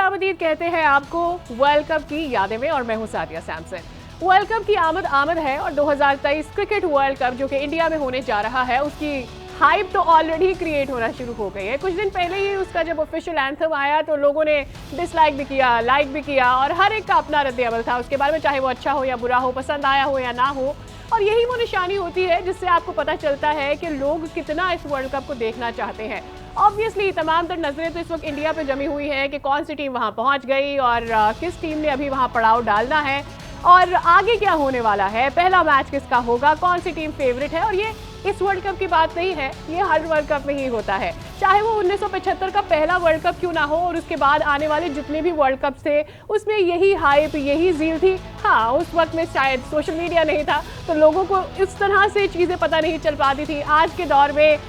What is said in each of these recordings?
खुशामदीद कहते हैं आपको वर्ल्ड कप की यादें में, और मैं हूं सादिया सैमसन। वर्ल्ड कप की आमद है और 2023 क्रिकेट वर्ल्ड कप जो कि इंडिया में होने जा रहा है, उसकी हाइप तो ऑलरेडी क्रिएट होना शुरू हो गई है। कुछ दिन पहले ही उसका जब ऑफिशियल एंथम आया तो लोगों ने डिसलाइक भी किया, लाइक भी किया, और हर एक का अपना रद्द-ए-अमल था उसके बारे में, चाहे वो अच्छा हो या बुरा हो, पसंद आया हो या ना हो। और यही वो निशानी होती है जिससे आपको पता चलता है कि लोग कितना इस वर्ल्ड कप को देखना चाहते हैं। ऑब्वियसली तमाम तर नजरें तो इस वक्त इंडिया पे जमी हुई हैं कि कौन सी टीम वहां पहुंच गई और किस टीम ने अभी वहां पड़ाव डालना है और आगे क्या होने वाला है, पहला मैच किसका होगा, कौन सी टीम फेवरेट है। और ये इस वर्ल्ड कप की बात नहीं है, ये हर वर्ल्ड कप में ही होता है, चाहे वो 1975 का पहला वर्ल्ड कप क्यों ना हो और उसके बाद आने वाले जितने भी वर्ल्ड कप थे उसमें यही हाइप, यही ज़ील थी। हाँ, उस वक्त में शायद सोशल मीडिया नहीं था तो लोगों को इस तरह से चीज़ें पता नहीं चल पाती थी। आज के दौर में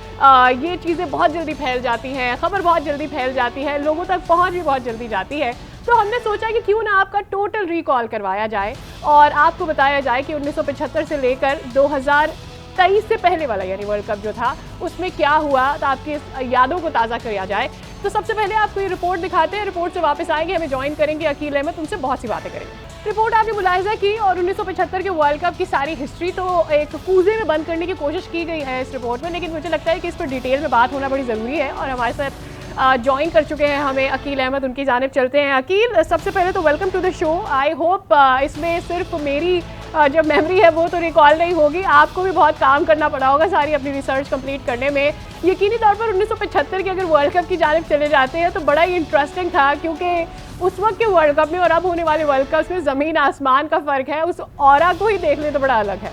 ये चीज़ें बहुत जल्दी फैल जाती हैं, खबर बहुत जल्दी फैल जाती है, लोगों तक पहुँच भी बहुत जल्दी जाती है। तो हमने सोचा कि क्यों ना आपका टोटल रिकॉल करवाया जाए और आपको बताया जाए कि 1975 से लेकर 2023 से पहले वाला यानी वर्ल्ड कप जो था उसमें क्या हुआ, तो आपकी इस यादों को ताज़ा किया जाए। तो सबसे पहले आपको ये रिपोर्ट दिखाते हैं, रिपोर्ट से वापस आएंगे, हमें ज्वाइन करेंगे अकील अहमद, उनसे बहुत सी बातें करेंगे। रिपोर्ट आपने मुलाहिजा की और 1975 के वर्ल्ड कप की सारी हिस्ट्री तो एक कूजे में बंद करने की कोशिश की गई है इस रिपोर्ट में, लेकिन मुझे लगता है कि इस पर डिटेल में बात होना बड़ी ज़रूरी है। और हमारे साथ ज्वाइन कर चुके हैं हमें अकील अहमद, उनकी जानिब चलते हैं। अकील, सबसे पहले तो welcome to the show. I hope इसमें सिर्फ मेरी जो मेमोरी है वो तो रिकॉल नहीं होगी, आपको भी बहुत काम करना पड़ा होगा सारी अपनी रिसर्च कंप्लीट करने में। यकीनी तौर पर 1975 के अगर वर्ल्ड कप की जानिब चले जाते हैं तो बड़ा ही इंटरेस्टिंग था, क्योंकि उस वक्त के वर्ल्ड कप में और अब होने वाले वर्ल्ड कप में ज़मीन आसमान का फ़र्क है, उस ऑरा को ही देख ले तो बड़ा अलग है।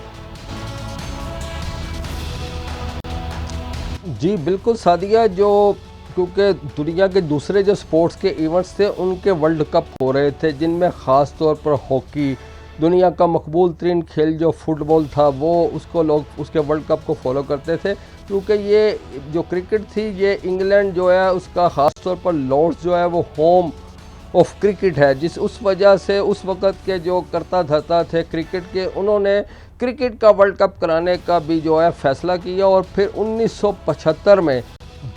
जी बिल्कुल सादिया, जो क्योंकि दुनिया के दूसरे जो स्पोर्ट्स के इवेंट्स थे उनके वर्ल्ड कप हो रहे थे, जिनमें ख़ास तौर पर हॉकी, दुनिया का मकबूल तरीन खेल जो फुटबॉल था वो उसको लोग उसके वर्ल्ड कप को फॉलो करते थे। क्योंकि ये जो क्रिकेट थी ये इंग्लैंड जो है उसका ख़ास तौर पर लॉर्ड्स जो है वो होम ऑफ क्रिकेट है, जिस उस वजह से उस वक़्त के जो करता धरता थे क्रिकेट के, उन्होंने क्रिकेट का वर्ल्ड कप कराने का भी जो है फ़ैसला किया। और फिर 1975 में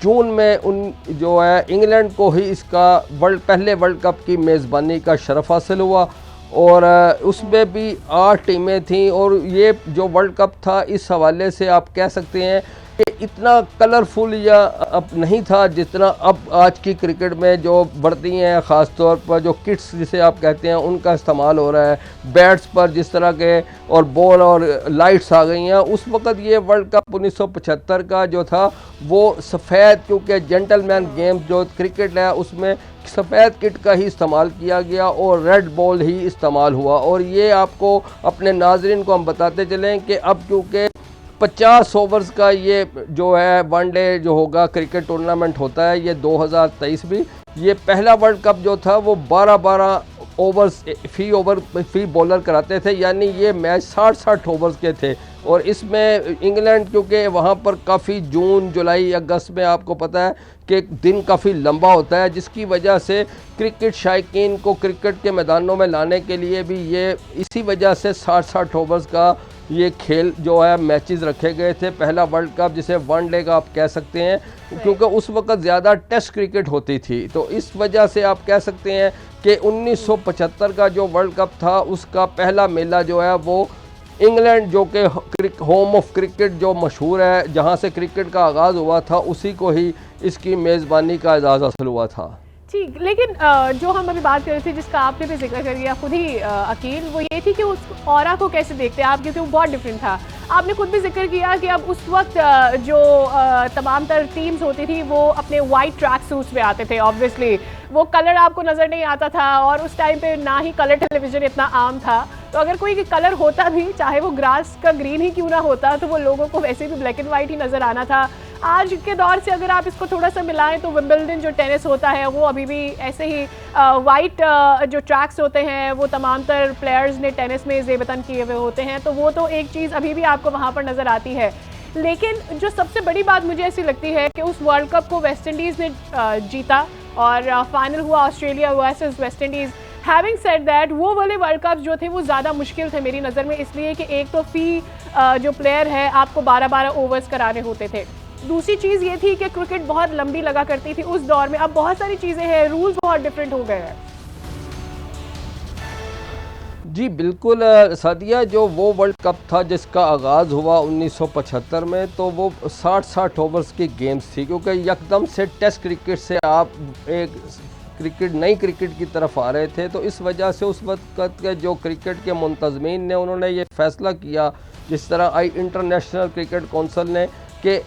जून में जो है इंग्लैंड को ही इसका पहले वर्ल्ड कप की मेज़बानी का शरफ़ हासिल हुआ और उसमें भी 8 टीमें थीं। और ये जो वर्ल्ड कप था इस हवाले से आप कह सकते हैं कि इतना कलरफुल या अब नहीं था जितना अब आज की क्रिकेट में जो बढ़ती हैं, ख़ास तौर पर जो किट्स जिसे आप कहते हैं उनका इस्तेमाल हो रहा है, बैट्स पर जिस तरह के और बॉल और लाइट्स आ गई हैं। उस वक़्त ये वर्ल्ड कप 1975 का जो था वो सफ़ेद, क्योंकि जेंटलमैन गेम जो क्रिकेट है उसमें सफ़ेद किट का ही इस्तेमाल किया गया और रेड बॉल ही इस्तेमाल हुआ। और ये आपको अपने नाज़रीन को हम बताते चलें कि अब क्योंकि 50 ओवर्स का ये जो है वनडे जो होगा क्रिकेट टूर्नामेंट होता है, ये 2023 भी, ये पहला वर्ल्ड कप जो था वो 12-12 ओवर्स फी बॉलर कराते थे, यानी ये मैच 60-60 ओवर्स के थे। और इसमें इंग्लैंड क्योंकि वहाँ पर काफ़ी जून, जुलाई, अगस्त में आपको पता है कि दिन काफ़ी लंबा होता है, जिसकी वजह से क्रिकेट शायकीन को क्रिकेट के मैदानों में लाने के लिए भी ये इसी वजह से 60-60 ओवर्स का ये खेल जो है मैचेस रखे गए थे। पहला वर्ल्ड कप जिसे वनडे का आप कह सकते हैं, क्योंकि उस वक्त ज़्यादा टेस्ट क्रिकेट होती थी, तो इस वजह से आप कह सकते हैं कि 1975 का जो वर्ल्ड कप था उसका पहला मेला जो है वो इंग्लैंड, जो कि होम ऑफ क्रिकेट जो मशहूर है, जहां से क्रिकेट का आगाज़ हुआ था, उसी को ही इसकी मेज़बानी का एजाज़ हासिल हुआ था। ठीक, लेकिन जो हम अभी बात कर रहे थे जिसका आपने भी जिक्र कर दिया खुद ही अकील, वो ये थी कि उस ऑरा को कैसे देखते हैं आप, क्योंकि वो बहुत डिफरेंट था। आपने खुद भी जिक्र किया कि अब उस वक्त जो तमाम तर टीम्स होती थी वो अपने वाइट ट्रैक सूट्स में आते थे। ऑब्वियसली वो कलर आपको नज़र नहीं आता था और उस टाइम पे ना ही कलर टेलीविज़न इतना आम था, तो अगर कोई कलर होता भी, चाहे वो ग्रास का ग्रीन ही क्यों ना होता, तो वो लोगों को वैसे भी ब्लैक एंड वाइट ही नज़र आना था। आज के दौर से अगर आप इसको थोड़ा सा मिलाएं तो विंबलडन जो टेनिस होता है वो अभी भी ऐसे ही वाइट जो ट्रैक्स होते हैं वो तमाम तर प्लेयर्स ने टेनिस में ज़ेबतन किए हुए होते हैं, तो वो तो एक चीज़ अभी भी आपको वहाँ पर नज़र आती है। लेकिन जो सबसे बड़ी बात मुझे ऐसी लगती है कि उस वर्ल्ड कप को वेस्ट इंडीज़ ने जीता और फाइनल हुआ Australia versus West Indies. Having said that, वो वाले वर्ल्ड कप जो थे वो ज़्यादा मुश्किल थे मेरी नज़र में, इसलिए कि एक तो फ़ी जो प्लेयर है आपको 12-12 ओवर्स कराने होते थे, दूसरी चीज़ ये थी कि क्रिकेट बहुत लंबी लगा करती थी उस दौर में। अब बहुत सारी चीज़ें हैं, रूल्स बहुत डिफरेंट हो गए हैं। जी बिल्कुल सादिया, जो वो वर्ल्ड कप था जिसका आगाज़ हुआ 1975 में, तो वो 60-60 ओवर्स की गेम्स थी, क्योंकि यकदम से टेस्ट क्रिकेट से आप एक नई क्रिकेट की तरफ आ रहे थे। तो इस वजह से उस वक्त के जो क्रिकेट के मुंतज़मीन ने, उन्होंने ये फ़ैसला किया, जिस तरह इंटरनेशनल क्रिकेट कौंसिल ने, कि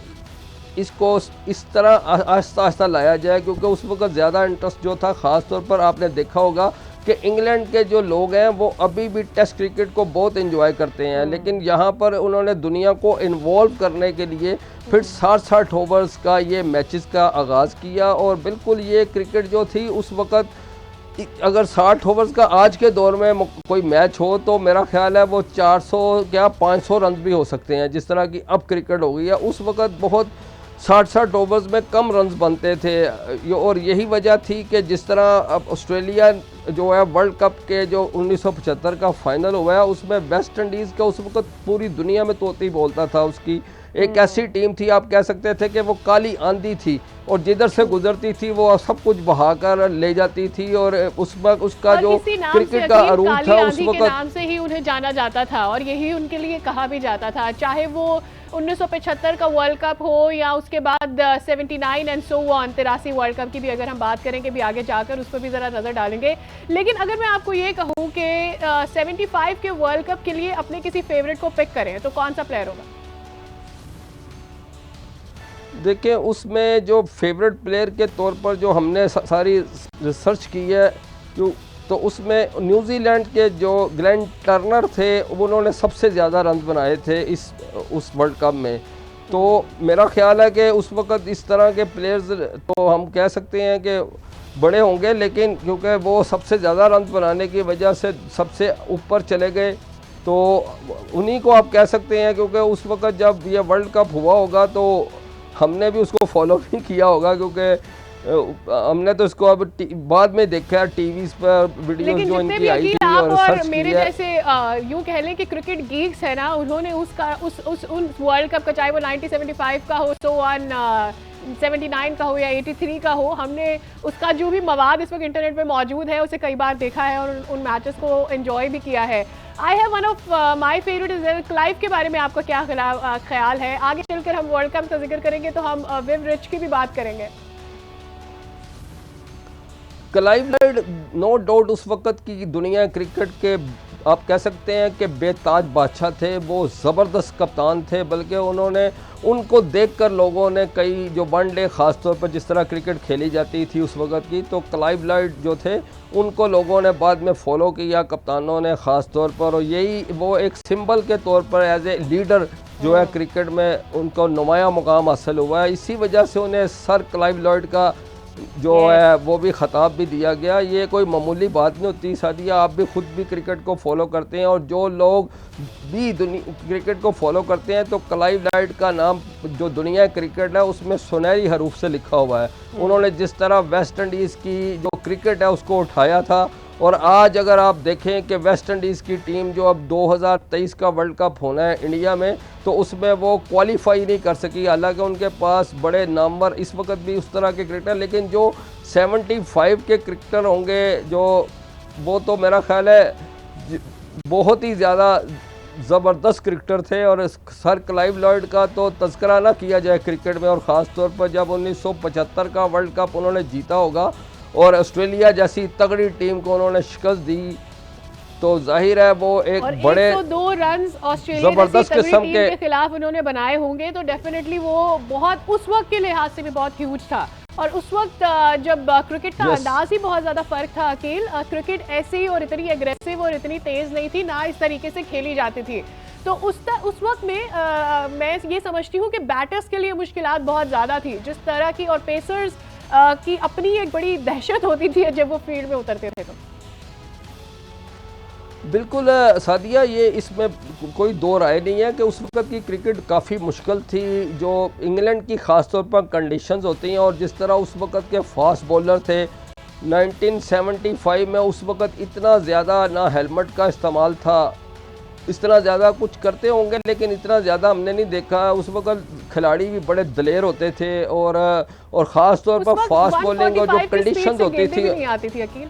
इसको इस तरह आहिस्ता आहिस्ता लाया जाए, क्योंकि उस वक्त ज़्यादा इंटरेस्ट जो था, ख़ास तौर पर आपने देखा होगा कि इंग्लैंड के जो लोग हैं वो अभी भी टेस्ट क्रिकेट को बहुत एंजॉय करते हैं, लेकिन यहाँ पर उन्होंने दुनिया को इन्वॉल्व करने के लिए फिर 60-60 ओवर्स का ये मैचेस का आगाज़ किया। और बिल्कुल ये क्रिकेट जो थी उस वक्त, अगर 60 ओवर्स का आज के दौर में कोई मैच हो तो मेरा ख्याल है वो 400 क्या 500 रन भी हो सकते हैं, जिस तरह की अब क्रिकेट हो गई है। उस वक्त बहुत 60-60 ओवर्स में कम रन्स बनते थे, और यही वजह थी कि जिस तरह अब ऑस्ट्रेलिया जो है वर्ल्ड कप के जो 1975 का फाइनल हुआ है, उसमें वेस्ट इंडीज़ का उस वक्त पूरी दुनिया में तोती बोलता था। उसकी एक ऐसी टीम थी, आप कह सकते थे कि वो काली आंधी थी, और जिधर से गुजरती थी वो सब कुछ बहाकर ले जाती थी। और उस वक्त उसका जो क्रिकेट का अरूज था, उस वक्त नाम से ही उन्हें जाना जाता था, और यही उनके लिए कहा भी जाता था, चाहे वो 1975 का वर्ल्ड कप हो या उसके बाद 79 and so on, 83 world cup की भी अगर हम बात करेंगे भी आगे जाकर, उस पर भी ज़रा नज़र डालेंगे। लेकिन अगर मैं आपको ये कहूँ कि 75 के वर्ल्ड कप के लिए अपने किसी फेवरेट को पिक करें तो कौन सा प्लेयर होगा? देखिए, उसमें जो फेवरेट प्लेयर के तौर पर जो हमने सारी रिसर्च की है, तो उसमें न्यूजीलैंड के जो ग्लेन टर्नर थे, उन्होंने सबसे ज़्यादा रन बनाए थे उस वर्ल्ड कप में। तो मेरा ख्याल है कि उस वक्त इस तरह के प्लेयर्स तो हम कह सकते हैं कि बड़े होंगे, लेकिन क्योंकि वो सबसे ज़्यादा रन बनाने की वजह से सबसे ऊपर चले गए, तो उन्हीं को आप कह सकते हैं। क्योंकि उस वक्त जब ये वर्ल्ड कप हुआ होगा तो हमने भी उसको फॉलो भी किया होगा, क्योंकि हमने तो इसको अब बाद में देखा है टीवी पर वीडियोस जो इनकी आई थी और सर्च मेरे जैसे यूं कह लें कि क्रिकेट गीक्स है ना, उन्होंने उन वर्ल्ड कप का, चाहे वो 1975 का हो, सो ऑन 79 का हो या 83 का हो, हमने उसका जो भी मवाद इस वक्त इंटरनेट पे मौजूद है उसे कई बार देखा है और उन मैचेस को एंजॉय भी किया है। I have one of my favourite is Clive के बारे में आपका क्या ख्याल है? आगे चलकर हम वर्ल्ड कप का जिक्र करेंगे तो हम विव रिच की भी बात करेंगे। क्लाइव लाइड नो डाउट उस वक्त की दुनिया क्रिकेट के आप कह सकते हैं कि बेताज बादशाह थे। वो ज़बरदस्त कप्तान थे, बल्कि उनको देखकर लोगों ने कई जो वनडे ख़ास तौर पर जिस तरह क्रिकेट खेली जाती थी उस वक्त की, तो क्लाइव लाइड जो थे उनको लोगों ने बाद में फ़ॉलो किया, कप्तानों ने ख़ास तौर पर। और यही वो एक सिंबल के तौर पर एज ए लीडर जो है क्रिकेट में उनको नुमाया मुकाम हासिल हुआ है। इसी वजह से उन्हें सर क्लाइव लाइड का जो है वो भी ख़ताब भी दिया गया। ये कोई मामूली बात नहीं होती। सादिया, आप भी खुद भी क्रिकेट को फॉलो करते हैं, और जो लोग भी क्रिकेट को फॉलो करते हैं तो क्लाइव लाइड का नाम जो दुनिया क्रिकेट है उसमें सुनहरी हरूफ से लिखा हुआ है। उन्होंने जिस तरह वेस्ट इंडीज़ की जो क्रिकेट है उसको उठाया था, और आज अगर आप देखें कि वेस्ट इंडीज़ की टीम जो अब 2023 का वर्ल्ड कप होना है इंडिया में, तो उसमें वो क्वालिफाई नहीं कर सकी। हालांकि उनके पास बड़े नामवर इस वक्त भी उस तरह के क्रिकेटर, लेकिन जो 75 के क्रिकेटर होंगे जो, वो तो मेरा ख्याल है बहुत ही ज़्यादा ज़बरदस्त क्रिकेटर थे। और सर क्लाइव लॉयड का तो तज़किरा ना किया जाए क्रिकेट में, और ख़ास तौर पर जब 1975 का वर्ल्ड कप उन्होंने जीता होगा और ऑस्ट्रेलिया जैसी तगड़ी टीम को उन्होंने शिकस्त दी, तो जाहिर है वो एक बड़े 102 रन ऑस्ट्रेलिया जबरदस्त किस्म के खिलाफ उन्होंने बनाए होंगे, तो डेफिनेटली वो बहुत उस वक्त के लिहाज से भी बहुत ह्यूज था। और उस वक्त जब क्रिकेट का अंदाज ही बहुत ज़्यादा फ़र्क था अकील, क्रिकेट ऐसी और इतनी एग्रेसिव और इतनी तेज़ नहीं थी, ना इस तरीके से खेली जाती थी। तो उस वक्त में मैं ये समझती हूँ कि बैटर्स के लिए मुश्किलात बहुत ज़्यादा थी जिस तरह की, और पेसर्स की अपनी एक बड़ी दहशत होती थी जब वो फील्ड में उतरते थे। तो बिल्कुल सादिया, ये इसमें कोई दो राय नहीं है कि उस वक्त की क्रिकेट काफ़ी मुश्किल थी। जो इंग्लैंड की ख़ास तौर पर कंडीशंस होती हैं, और जिस तरह उस वक्त के फास्ट बॉलर थे 1975 में, उस वक्त इतना ज़्यादा ना हेलमेट का इस्तेमाल था, इस तरह ज़्यादा कुछ करते होंगे, लेकिन इतना ज़्यादा हमने नहीं देखा। उस वक्त खिलाड़ी भी बड़े दलेर होते थे और ख़ास तौर पर फास्ट बॉलिंग और जो कंडीशन होती थी नहीं आती थी अकील।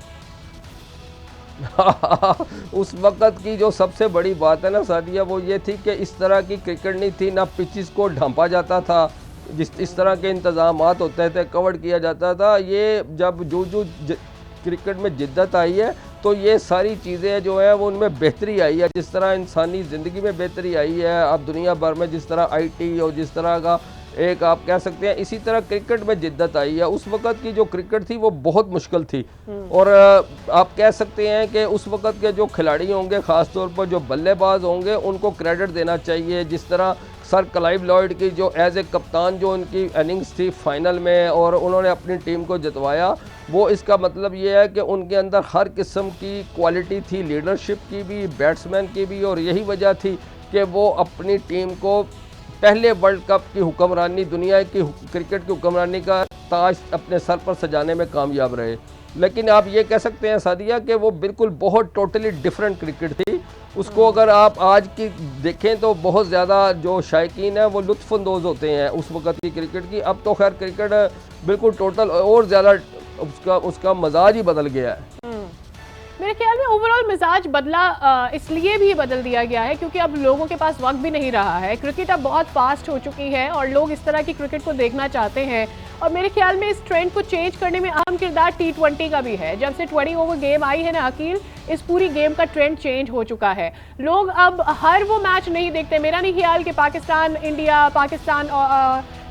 उस वक्त की जो सबसे बड़ी बात है ना सादिया, वो ये थी कि इस तरह की क्रिकेट नहीं थी, ना पिचेस को ढांपा जाता था, इस तरह के इंतजामात होते थे, कवर किया जाता था। ये जब जो क्रिकेट में जिद्दत आई है तो ये सारी चीज़ें जो है वो उनमें बेहतरी आई है। जिस तरह इंसानी ज़िंदगी में बेहतरी आई है, अब दुनिया भर में जिस तरह आईटी और जिस तरह का एक आप कह सकते हैं, इसी तरह क्रिकेट में जिद्दत आई है। उस वक्त की जो क्रिकेट थी वो बहुत मुश्किल थी और आप कह सकते हैं कि उस वक्त के जो खिलाड़ी होंगे, ख़ास तौर पर जो बल्लेबाज होंगे, उनको क्रेडिट देना चाहिए। जिस तरह सर क्लाइव लॉयड की जो एज ए कप्तान जो उनकी इनिंग्स थी फाइनल में और उन्होंने अपनी टीम को जितवाया, वो इसका मतलब ये है कि उनके अंदर हर किस्म की क्वालिटी थी, लीडरशिप की भी, बैट्समैन की भी, और यही वजह थी कि वो अपनी टीम को पहले वर्ल्ड कप की हुक्मरानी, दुनिया की क्रिकेट की हुक्मरानी का ताज अपने सर पर सजाने में कामयाब रहे। लेकिन आप ये कह सकते हैं सादिया कि वो बिल्कुल बहुत टोटली डिफरेंट क्रिकेट थी। उसको अगर आप आज की देखें तो बहुत ज़्यादा जो शायकीन है वो लुत्फ़अंदोज़ होते हैं उस वक़्त की क्रिकेट की। अब तो खैर क्रिकेट बिल्कुल टोटल और ज़्यादा उसका मजाज ही बदल गया है। मेरे ख्याल में ओवरऑल मिजाज बदला इसलिए भी बदल दिया गया है क्योंकि अब लोगों के पास वक्त भी नहीं रहा है। क्रिकेट अब बहुत फास्ट हो चुकी है और लोग इस तरह की क्रिकेट को देखना चाहते हैं और मेरे ख्याल में इस ट्रेंड को चेंज करने में अहम किरदार T20 का भी है। जब से 20 ओवर गेम आई है ना अकील, इस पूरी गेम का ट्रेंड चेंज हो चुका है। लोग अब हर वो मैच नहीं देखते। मेरा नहीं ख्याल कि पाकिस्तान इंडिया, पाकिस्तान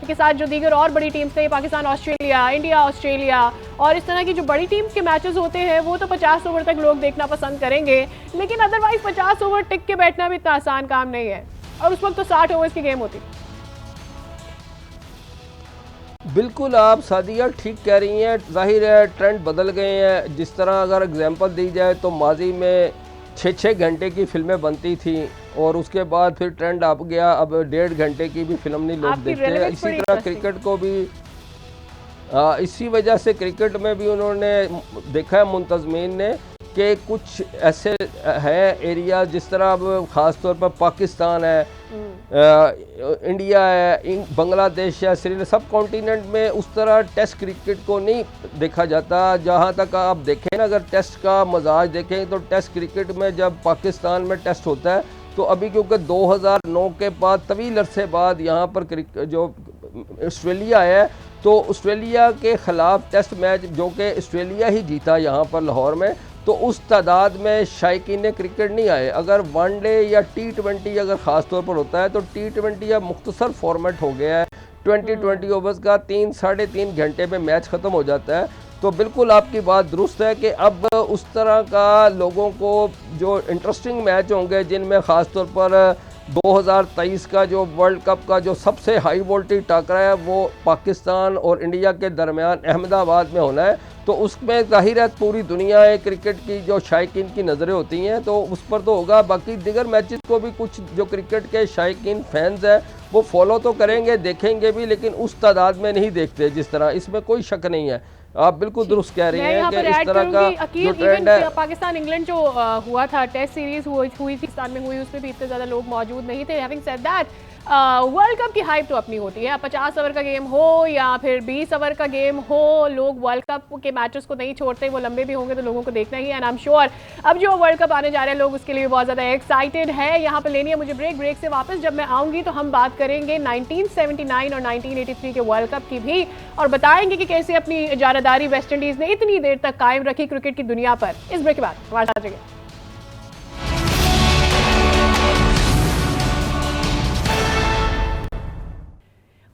के साथ जो दीगर और बड़ी टीम्स थे, पाकिस्तान ऑस्ट्रेलिया, इंडिया ऑस्ट्रेलिया और इस तरह की जो बड़ी टीम्स के मैचेस होते हैं वो तो 50 ओवर तक लोग देखना पसंद करेंगे, लेकिन अदरवाइज 50 ओवर टिक के बैठना भी इतना आसान काम नहीं है और उस वक्त तो 60 ओवर्स की गेम होती। बिल्कुल आप सादिया ठीक कह रही हैं। जाहिर है ट्रेंड बदल गए हैं। जिस तरह अगर एग्जांपल दी जाए तो माजी में 6-6 घंटे की फिल्में बनती थी और उसके बाद फिर ट्रेंड अब गया, अब 1.5 घंटे की भी फिल्म नहीं लोग देखते हैं। इसी तरह क्रिकेट को भी इसी वजह से क्रिकेट में भी उन्होंने देखा है मुंतजमीन ने कि कुछ ऐसे हैं एरिया, जिस तरह अब ख़ास तौर पर पाकिस्तान है, इंडिया है, बांग्लादेश है, श्रीलंका, सब कॉन्टिनेंट में उस तरह टेस्ट क्रिकेट को नहीं देखा जाता। जहाँ तक आप देखें ना, अगर टेस्ट का मजाज देखें तो टेस्ट क्रिकेट में जब पाकिस्तान में टेस्ट होता है तो अभी क्योंकि 2009 के बाद तवील अरसे बाद यहाँ पर जो ऑस्ट्रेलिया है तो ऑस्ट्रेलिया के ख़िलाफ़ टेस्ट मैच जो कि ऑस्ट्रेलिया ही जीता यहाँ पर लाहौर में, तो उस तादाद में शायकीन क्रिकेट नहीं आए। अगर वनडे या T20 अगर ख़ास तौर पर होता है तो T20 या मुख्तसर फॉर्मेट हो गया है, 20 ओवर्स का 3-3.5 घंटे में मैच ख़त्म हो जाता है। तो बिल्कुल आपकी बात दुरुस्त है कि अब उस तरह का लोगों को जो इंटरेस्टिंग मैच होंगे, जिनमें ख़ास तौर पर 2023 का जो वर्ल्ड कप का जो सबसे हाई वोल्टेज टाकरा है वो पाकिस्तान और इंडिया के दरमियान अहमदाबाद में होना है, तो उसमें जाहिर है पूरी दुनिया क्रिकेट की जो शायकीन की नज़रें होती हैं तो उस पर तो होगा। बाकी दिगर मैचेस को भी कुछ जो क्रिकेट के शायकीन फैंस हैं वो फॉलो तो करेंगे, देखेंगे भी, लेकिन उस तादाद में नहीं देखते जिस तरह, इसमें कोई शक नहीं है। आप बिल्कुल दुरुस्त कह रही हैं कि इस तरह का जो ट्रेंड है। पाकिस्तान इंग्लैंड जो हुआ था, टेस्ट सीरीज हुई थी पाकिस्तान में हुई, उसमें भी इतने ज़्यादा लोग मौजूद नहीं थे। Having said that, world cup की हाइप तो अपनी होती है। 50 ओवर का गेम हो या फिर 20 ओवर का गेम हो, लोग वर्ल्ड कप के मैचेस को नहीं छोड़ते। वो लंबे भी होंगे तो लोगों को देखना ही है। एंड आई एम श्योर अब जो वर्ल्ड कप आने जा रहे हैं लोग उसके लिए बहुत ज़्यादा एक्साइटेड है। यहाँ पर लेनी है मुझे ब्रेक से वापस जब मैं आऊँगी तो हम बात करेंगे 1979 और 1983 के वर्ल्ड कप की भी और बताएंगे कि कैसे अपनी इजारादारी वेस्ट इंडीज़ ने इतनी देर तक कायम रखी क्रिकेट की दुनिया पर। इस ब्रेक के बाद हमारे साथ रहिए।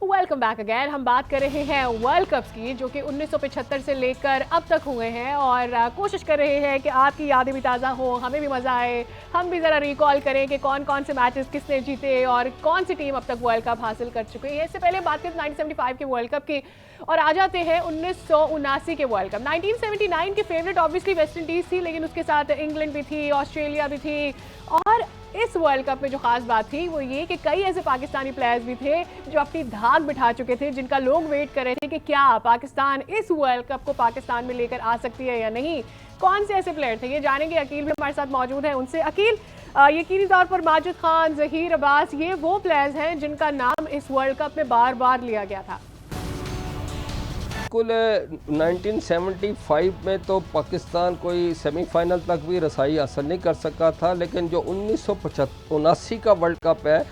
Welcome back again. हम बात कर रहे हैं वर्ल्ड कप की जो कि 1975 से लेकर अब तक हुए हैं और कोशिश कर रहे हैं कि आपकी यादें भी ताज़ा हो, हमें भी मज़ा आए, हम भी ज़रा रिकॉल करें कि कौन कौन से मैचेस किसने जीते और कौन सी टीम अब तक वर्ल्ड कप हासिल कर चुकी है। इससे पहले बात करें 1975 के वर्ल्ड कप की और आ जाते हैं 1979 के वर्ल्ड कप। 1979 की फेवरेट ऑब्वियसली वेस्ट इंडीज़ थी, लेकिन उसके साथ इंग्लैंड भी थी, ऑस्ट्रेलिया भी थी और इस वर्ल्ड कप में जो खास बात थी वो ये कि कई ऐसे पाकिस्तानी प्लेयर्स भी थे जो अपनी धाक बिठा चुके थे, जिनका लोग वेट कर रहे थे कि क्या पाकिस्तान इस वर्ल्ड कप को पाकिस्तान में लेकर आ सकती है या नहीं। कौन से ऐसे प्लेयर थे ये जानेंगे। अकील भी हमारे साथ मौजूद है। उनसे अकील, यकीनी तौर पर माजिद खान, जहीर अब्बास, ये वो प्लेयर्स हैं जिनका नाम इस वर्ल्ड कप में बार बार लिया गया था। बिल्कुल 1975 में तो पाकिस्तान कोई सेमीफाइनल तक भी रसाई हासिल नहीं कर सका था, लेकिन जो 1979 का वर्ल्ड कप है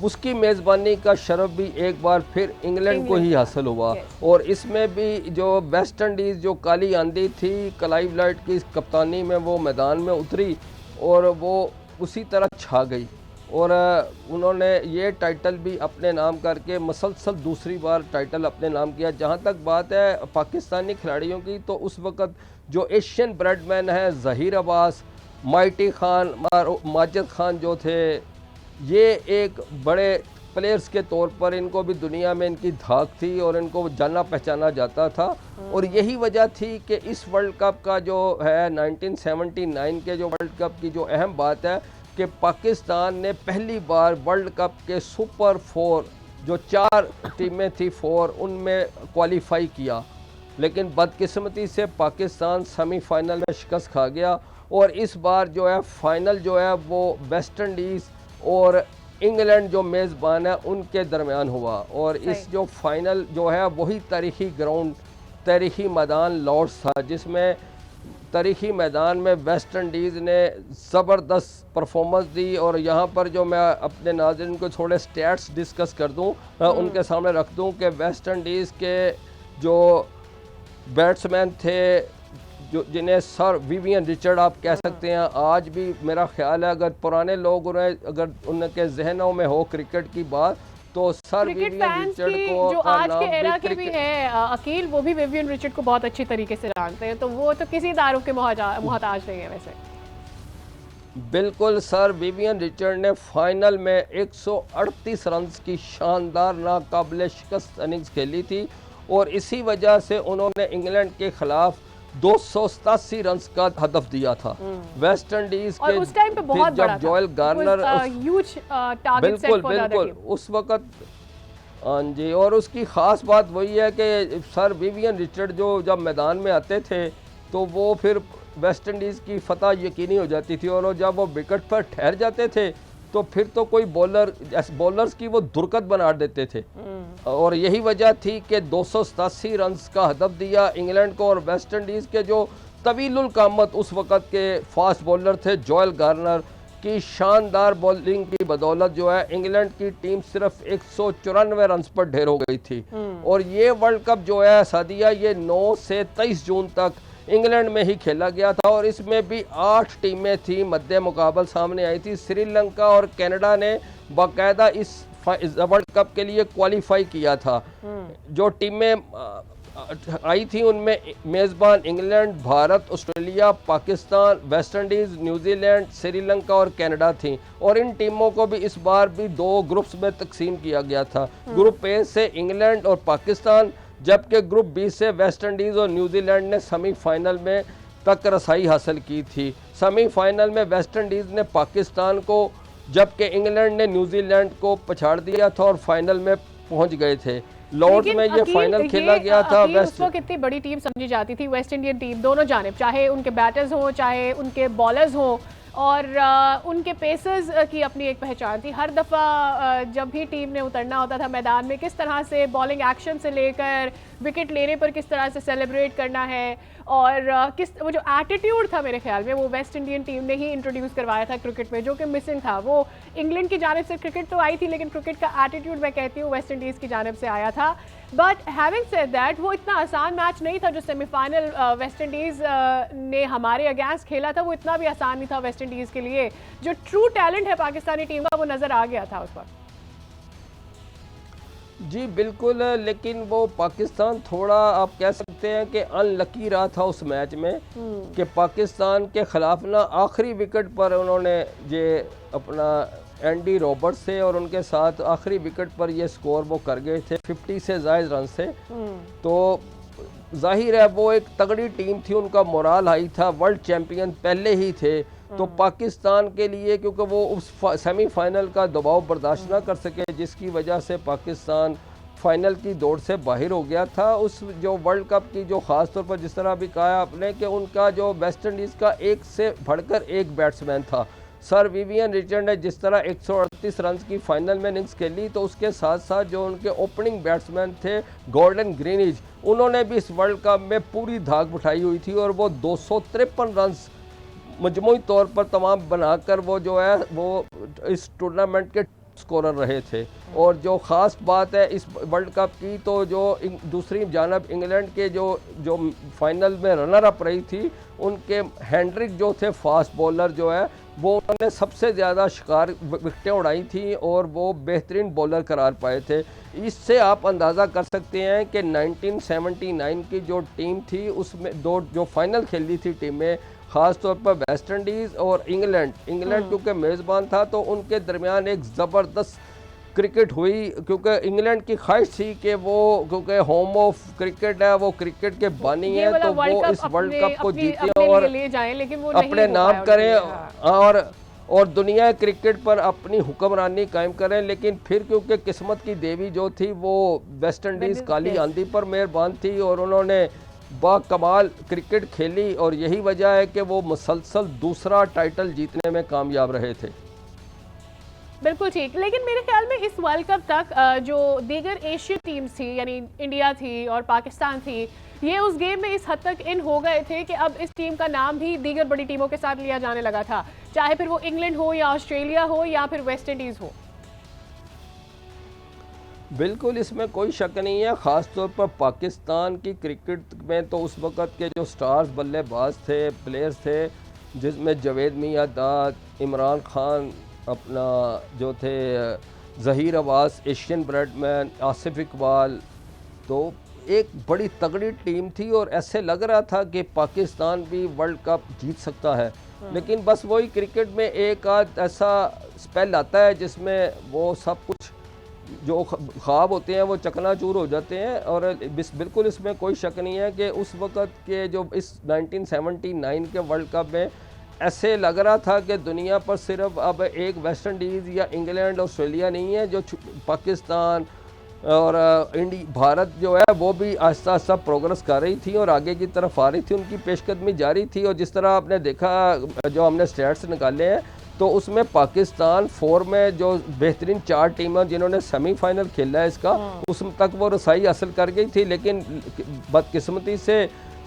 उसकी मेज़बानी का शरफ भी एक बार फिर इंग्लैंड को ही हासिल हुआ। और इसमें भी जो वेस्ट इंडीज़ जो काली आंधी थी, क्लाइव लाइट की कप्तानी में वो मैदान में उतरी और वो उसी तरह छा गई और उन्होंने ये टाइटल भी अपने नाम करके मसलसल दूसरी बार टाइटल अपने नाम किया। जहाँ तक बात है पाकिस्तानी खिलाड़ियों की, तो उस वक़्त जो एशियन ब्रेडमैन है ज़हीर अब्बास, माइटी खान और माजिद खान जो थे, ये एक बड़े प्लेयर्स के तौर पर इनको भी दुनिया में इनकी धाक थी और इनको जाना पहचाना जाता था। और यही वजह थी कि इस वर्ल्ड कप का जो है 1979 के जो वर्ल्ड कप की जो अहम बात है कि पाकिस्तान ने पहली बार वर्ल्ड कप के सुपर 4 जो 4 टीमें थी 4 उनमें क्वालिफाई किया, लेकिन बदकिस्मती से पाकिस्तान सेमीफाइनल में शिकस्त खा गया। और इस बार जो है फाइनल जो है वो वेस्ट इंडीज़ और इंग्लैंड जो मेज़बान है उनके दरमियान हुआ। और इस जो फाइनल जो है वही तारीखी ग्राउंड, तारीखी मैदान लॉर्ड्स था, जिसमें तारीखी मैदान में वेस्ट इंडीज़ ने ज़बरदस्त परफॉर्मेंस दी। और यहाँ पर जो मैं अपने नाज़रीन को थोड़े स्टैट्स डिस्कस कर दूँ, उनके सामने रख दूँ कि वेस्ट इंडीज़ के जो बैट्समैन थे जो जिन्हें सर विवियन रिचर्ड आप कह सकते हैं, आज भी मेरा ख्याल है अगर पुराने लोग अगर उनके जहनों में हो क्रिकेट की बात, तो सर विवियन रिचर्ड को जो आज के एरा के भी हैं अकील, वो भी विवियन रिचर्ड को बहुत अच्छी तरीके से जानते हैं, तो वो तो किसी तारुफ के मोहताज नहीं है वैसे। बिल्कुल, सर विवियन रिचर्ड ने फाइनल में 138 रन की शानदार नाकाबिले शिकस्त इनिंग्स खेली थी और इसी वजह से उन्होंने इंग्लैंड के खिलाफ 287 रन का हदफ दिया था। वेस्ट इंडीज के उस टाइम पे बहुत जब बड़ा जोएल गार्नर बिल्कुल उस वक़्त, हाँ जी, और उसकी ख़ास बात वही है कि सर विवियन रिचर्ड जो जब मैदान में आते थे तो वो फिर वेस्ट इंडीज़ की फतह यकीनी हो जाती थी। और जब वो विकेट पर ठहर जाते थे तो फिर तो कोई बॉलर्स की वो दुर्गत बना देते थे। और यही वजह थी कि 287 रन का हदफ दिया इंग्लैंड को। और वेस्ट इंडीज़ के जो तवीलुल कामत उस वक़्त के फास्ट बॉलर थे जोएल गार्नर की शानदार बॉलिंग की बदौलत जो है इंग्लैंड की टीम सिर्फ 194 रन पर ढेर हो गई थी। और ये वर्ल्ड कप जो है सादिया, ये 9 से 23 जून तक इंग्लैंड में ही खेला गया था और इसमें भी 8 टीमें थी मद्दे मुकाबल सामने आई थी। श्रीलंका और कनाडा ने बाकायदा इस वर्ल्ड कप के लिए क्वालिफाई किया था। जो टीमें आई थी उनमें मेज़बान England, Bharat, Australia, Pakistan, West Indies, New Zealand, Sri Lanka और कनाडा थी। और इन टीमों को भी इस बार भी 2 ग्रुप्स में तकसीम किया गया था। ग्रुप ए से इंग्लैंड और पाकिस्तान, जबकि ग्रुप बी से वेस्ट इंडीज़ और न्यूजीलैंड ने सेमीफाइनल में तक रसाई हासिल की थी। सेमीफाइनल में वेस्ट इंडीज़ ने पाकिस्तान को, जबकि इंग्लैंड ने न्यूजीलैंड को पछाड़ दिया था और फाइनल में पहुंच गए थे। लॉर्ड्स में ये फाइनल खेला गया था। उस वक्त कितनी बड़ी टीम समझी जाती थी वेस्ट इंडियन टीम, दोनों जानिब, चाहे उनके बैटर्स हों चाहे उनके बॉलर्स हों, और उनके पेसर्स की अपनी एक पहचान थी। हर दफ़ा जब भी टीम ने उतरना होता था मैदान में, किस तरह से बॉलिंग एक्शन से लेकर विकेट लेने पर किस तरह से सेलिब्रेट करना है, और वो जो एटीट्यूड था मेरे ख्याल में वो वेस्ट इंडियन टीम ने ही इंट्रोड्यूस करवाया था क्रिकेट में, जो कि मिसिंग था। वो इंग्लैंड की जानिब से क्रिकेट तो आई थी, लेकिन क्रिकेट का एटीट्यूड मैं कहती हूँ वेस्ट इंडीज़ की जानिब से आया था। बट हैविंग सेड दैट, वो इतना आसान मैच नहीं था जो सेमीफाइनल वेस्ट इंडीज़ ने हमारे अगेंस्ट खेला था, वो इतना भी आसान नहीं था वेस्ट इंडीज़ के लिए। जो ट्रू टैलेंट है पाकिस्तानी टीम का वो नज़र आ गया था उस वक्त। जी बिल्कुल, लेकिन वो पाकिस्तान थोड़ा आप कह सकते हैं कि अनलकी रहा था उस मैच में कि पाकिस्तान के ख़िलाफ़ ना आखिरी विकेट पर उन्होंने ये अपना एंडी रॉबर्ट्स से और उनके साथ आखिरी विकेट पर ये स्कोर वो कर गए थे 50 से ज़ायद रन से। तो जाहिर है वो एक तगड़ी टीम थी, उनका मोराल हाई था, वर्ल्ड चैम्पियन पहले ही थे। तो पाकिस्तान के लिए, क्योंकि वो उस सेमीफाइनल का दबाव बर्दाश्त ना कर सके, जिसकी वजह से पाकिस्तान फाइनल की दौड़ से बाहर हो गया था। उस जो वर्ल्ड कप की जो ख़ास तौर पर जिस तरह अभी कहा आपने कि उनका जो वेस्ट इंडीज़ का एक से बढ़कर एक बैट्समैन था, सर विवियन रिचर्ड ने जिस तरह 138 रन की फाइनल में इनिंग्स खेली, तो उसके साथ साथ जो उनके ओपनिंग बैट्समैन थे गॉर्डन ग्रीनिज, उन्होंने भी इस वर्ल्ड कप में पूरी धाक उठाई हुई थी और वो 253 रन मजमूई तौर पर तमाम बनाकर वो जो है वो इस टूर्नामेंट के स्कोरर रहे थे। और जो ख़ास बात है इस वर्ल्ड कप की, तो जो दूसरी जानब इंग्लैंड के जो फाइनल में रनर अप रही थी, उनके हेनरिक जो थे फास्ट बॉलर जो है, वो उन्होंने सबसे ज़्यादा शिकार विकेटें उड़ाई थी और वो बेहतरीन बॉलर करार पाए थे। इससे आप अंदाज़ा कर सकते हैं कि 1979 की जो टीम थी उसमें दो जो फाइनल खेली थी टीमें, ख़ास तौर पर वेस्ट इंडीज़ और इंग्लैंड क्योंकि मेज़बान था, तो उनके दरमियान एक ज़बरदस्त क्रिकेट हुई, क्योंकि इंग्लैंड की ख्वाहिश थी कि वो क्योंकि होम ऑफ क्रिकेट है, वो क्रिकेट के बानी है, तो वो इस वर्ल्ड कप को जीते और ले जाएं, लेकिन वो अपने नाम करें और दुनिया क्रिकेट पर अपनी हुक्मरानी कायम करें। लेकिन फिर क्योंकि किस्मत की देवी जो थी वो वेस्ट इंडीज़ काली आंधी पर मेहरबान थी और उन्होंने बाकमाल क्रिकेट खेली, और यही वजह है कि वो मुसलसल दूसरा टाइटल जीतने में कामयाब रहे थे। बिल्कुल ठीक। लेकिन मेरे ख्याल में इस वर्ल्ड कप तक जो दीगर एशियन टीम्स थी, यानी इंडिया थी और पाकिस्तान थी, ये उस गेम में इस हद तक इन हो गए थे कि अब इस टीम का नाम भी दीगर बड़ी टीमों के साथ लिया जाने लगा था, चाहे फिर वो इंग्लैंड हो या ऑस्ट्रेलिया हो या फिर वेस्ट इंडीज़ हो। बिल्कुल, इसमें कोई शक नहीं है। ख़ास तौर पर पाकिस्तान की क्रिकेट में तो उस वक़्त के जो स्टार्स बल्लेबाज थे, प्लेयर्स थे, जिसमें जावेद मियांदाद, इमरान खान, अपना जो थे ज़हीर अब्बास, एशियन ब्रेडमैन, आसिफ इकबाल, तो एक बड़ी तगड़ी टीम थी और ऐसे लग रहा था कि पाकिस्तान भी वर्ल्ड कप जीत सकता है। लेकिन बस वही क्रिकेट में एक आध ऐसा स्पेल आता है जिसमें वो सब कुछ जो ख्वाब होते हैं वो चकनाचूर हो जाते हैं। और बिल्कुल इसमें कोई शक नहीं है कि उस वक़्त के जो इस 1979 के वर्ल्ड कप में ऐसे लग रहा था कि दुनिया पर सिर्फ अब एक वेस्ट इंडीज़ या इंग्लैंड ऑस्ट्रेलिया नहीं है, जो पाकिस्तान और भारत जो है वो भी आहिस्ता आहिस्ता प्रोग्रेस कर रही थी और आगे की तरफ आ रही थी, उनकी पेशकदमी जारी थी। और जिस तरह आपने देखा, जो हमने स्टैट्स निकाले हैं, तो उसमें पाकिस्तान 4 में जो बेहतरीन 4 टीमें जिन्होंने सेमीफाइनल खेला है इसका, उस तक वो रसाई हासिल कर गई थी। लेकिन बदकिस्मती से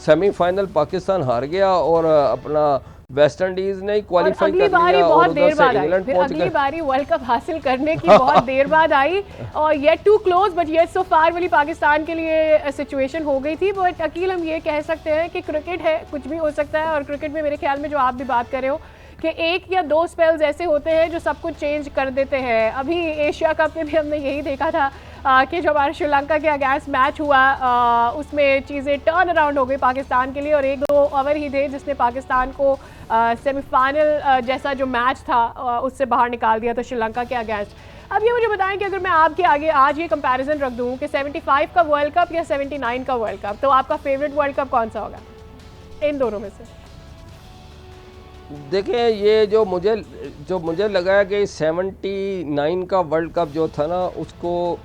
सेमीफाइनल पाकिस्तान हार गया और अपना वेस्ट इंडीज ने क्वालिफाई कर लिया और उधर से इंग्लैंड पहुंच गए। अगली बारी वर्ल्ड कप हासिल करने की बहुत देर बाद आई और yet to close but yet so far वाली पाकिस्तान के लिए सिचुएशन हो गई थी। बट अकील, हम ये कह सकते हैं कि क्रिकेट है, कुछ भी हो सकता है। और क्रिकेट में मेरे ख्याल में जो आप भी बात कर रहे हो कि 1 या 2 स्पेल्स ऐसे होते हैं जो सब कुछ चेंज कर देते हैं। अभी एशिया कप में भी हमने यही देखा था कि जो हमारा श्रीलंका के अगेंस्ट मैच हुआ, उसमें चीज़ें टर्न अराउंड हो गई पाकिस्तान के लिए और 1-2 ओवर ही थे जिसने पाकिस्तान को सेमीफाइनल जैसा जो मैच था उससे बाहर निकाल दिया था श्रीलंका के अगेंस्ट। अब ये मुझे बताएं कि अगर मैं आपके आगे आज ये कंपैरिजन रख दूं कि 75 का वर्ल्ड कप या 79 का वर्ल्ड कप, तो आपका फेवरेट वर्ल्ड कप कौन सा होगा इन दोनों में से? देखिए, ये जो मुझे लगा कि 79 का वर्ल्ड कप जो था ना, उसको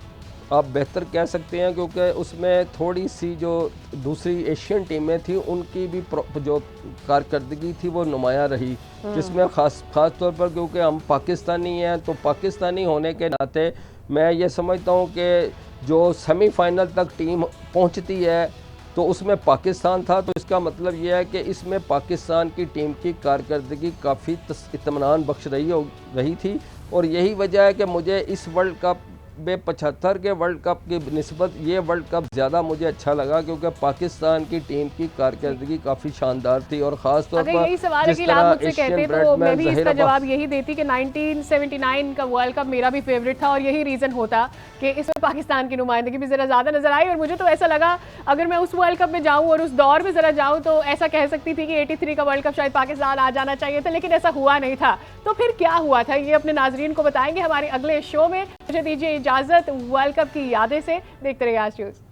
आप बेहतर कह सकते हैं, क्योंकि उसमें थोड़ी सी जो दूसरी एशियन टीमें थी उनकी भी जो कारकर्दगी थी वो नुमाया रही, जिसमें ख़ास तौर पर क्योंकि हम पाकिस्तानी हैं, तो पाकिस्तानी होने के नाते मैं ये समझता हूँ कि जो सेमीफाइनल तक टीम पहुँचती है तो उसमें पाकिस्तान था, तो इसका मतलब ये है कि इसमें पाकिस्तान की टीम की कारकर्दगी काफ़ी इत्मीनान बख्श रही थी। और यही वजह है कि मुझे इस वर्ल्ड कप में 75 के वर्ल्ड कप की निस्बत ये वर्ल्ड कप ज़्यादा मुझे अच्छा लगा, क्योंकि पाकिस्तान की टीम की कारकर्दगी काफ़ी शानदार थी। और ख़ास तौर पर यही सवाल है कि आप मुझसे कहते तो मैं भी इसका जवाब यही देती कि 1979 का वर्ल्ड कप मेरा भी फेवरेट था और यही रीज़न होता कि इसमें पाकिस्तान की नुमाइंदगी भी ज़रा ज़्यादा नजर आई। और मुझे तो ऐसा लगा अगर मैं उस वर्ल्ड कप में जाऊँ और उस दौर में ज़रा जाऊँ तो ऐसा कह सकती थी कि 83 का वर्ल्ड कप शायद पाकिस्तान आ जाना चाहिए था, लेकिन ऐसा हुआ नहीं था। तो फिर क्या हुआ था, ये अपने नाजरीन को बताएंगे हमारे अगले शो में। मुझे दीजिए इजाज़त वर्ल्ड कप की यादें से। देखते रहिए आज न्यूज़।